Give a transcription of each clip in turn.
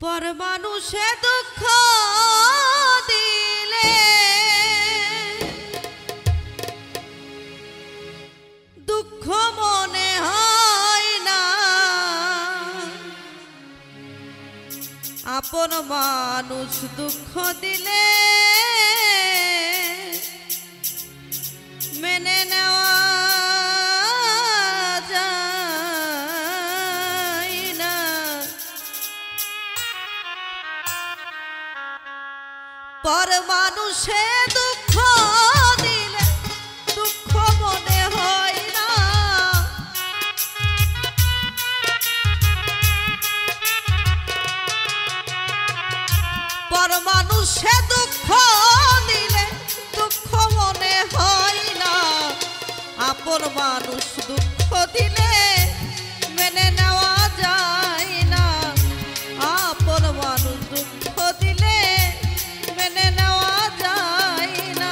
পর মানুষে দুঃখ দিলে দুঃখ মনে হয় না, আপন মানুষ দুঃখ দিলে মেনে নেওয়া যায় না। পর মানুষে দুঃখ দিলে দুঃখ মনে হয় না, পর মানুষে দুঃখ দিলে দুঃখ মনে হয় না, আপন মানুষ দুঃখ দিলে মেনে নেওয়া যায় না, আপন মানুষ দুঃখ দিলে মেনে নেওয়া যায় না।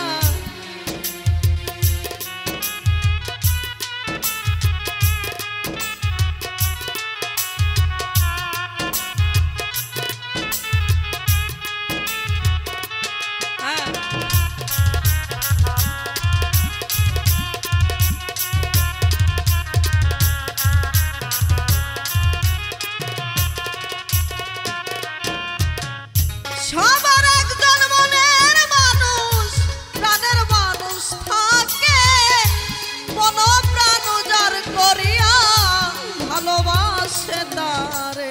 সবার একজন মনের মানুষ, প্রাণের মানুষ থাকে, মন প্রাণ উজাড় করিয়া ভালোবাসে তারে।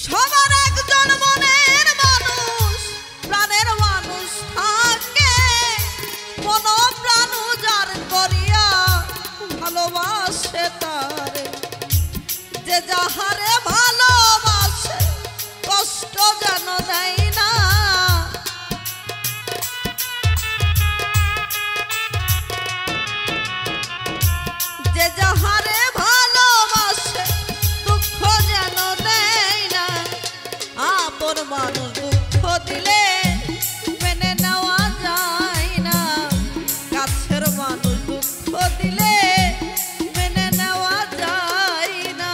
সবার একজন মনের মানুষ, প্রাণের মানুষ থাকে, মন প্রাণ উজাড় করিয়া ভালোবাসে তারে। যে যাহারে ভালোবাসে কষ্ট যেন দেয় না, যে যাহারে ভালোবাসে দুঃখ যেন দেয় না, আপন মানুষ দুঃখ দিলে মেনে নেওয়া যায় না, কাছের মানুষ দুঃখ দিলে মেনে নেওয়া যায় না।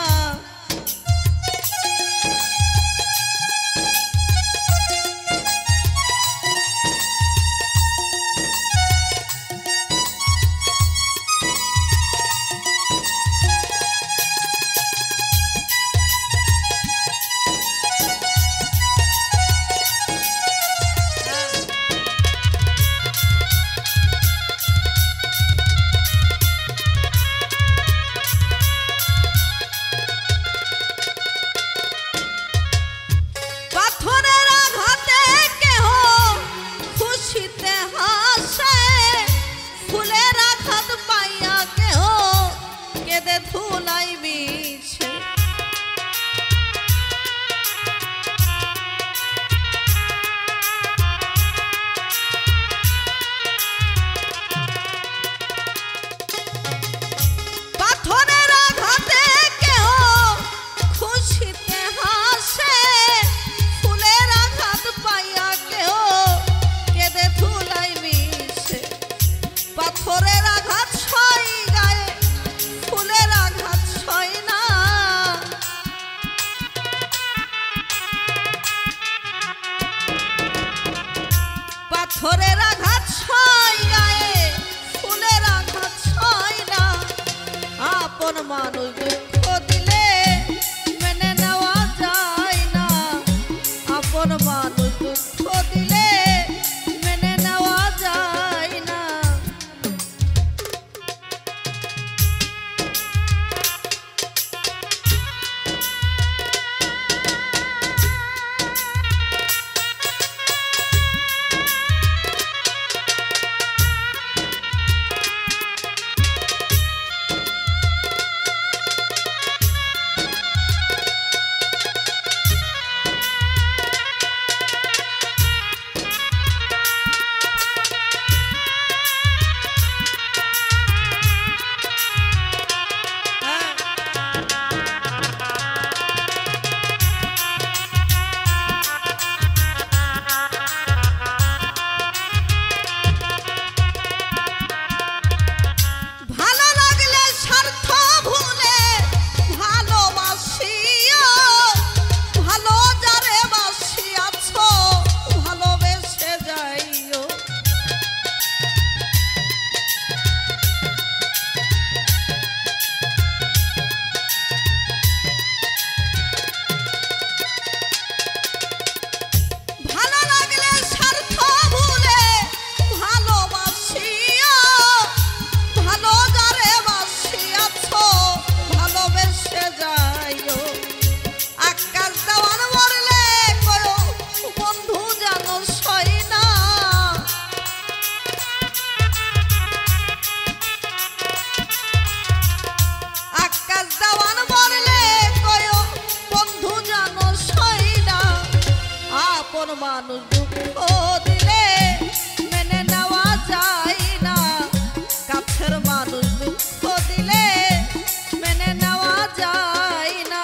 পাথরের আঘাতে কেহ খুশিতে হাসে, ফুলের আঘাত পাইয়া কেহ কেঁদে ধুলাই মিছে। পাথরের আঘাতে কেহ খুশিতে হাসে, ফুলের আঘাত পাইয়া কেহ কেঁদে ধুলাই মিছে। পাথরের আঘাত সয় গায়ে, ফুলের আঘাত সয় না, পাথরের আঘাত সয় গায়ে, ফুলের আঘাত সয় না, আপন মানুষ দুঃখ দিলে মেনে নেওয়া যায় না, আপন মানুষ দুঃখ দিলে মেনে নেওয়া যায় না। দুঃখ দিলে মেনে নেওয়া যায় না, কাছের মানুষ দুঃখ দিলে মেনে নেওয়া যায় না।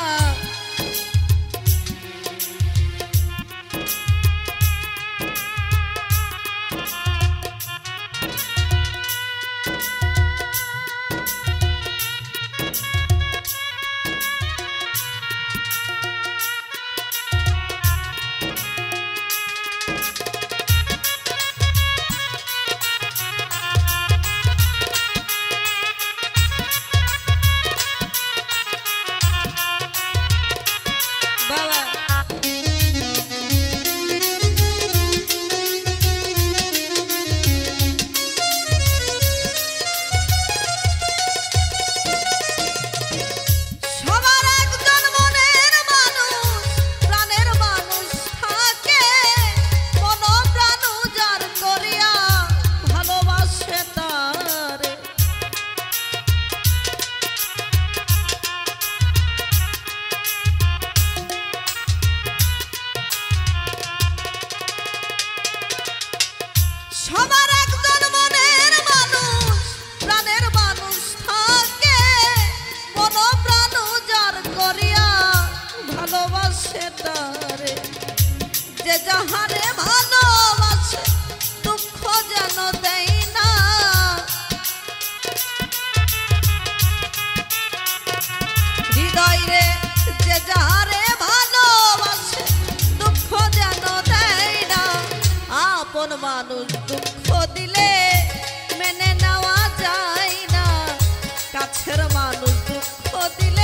যে যাহারে ভালোবাসে দুঃখ যেন দেয় না, হৃদয় রে যে যাহারে ভালোবাসে দুঃখ যেন দেয় না। আপন মানুষ দুঃখ দিলে মেনে নেওয়া যায় না, কাছের মানুষ দুঃখ দিলে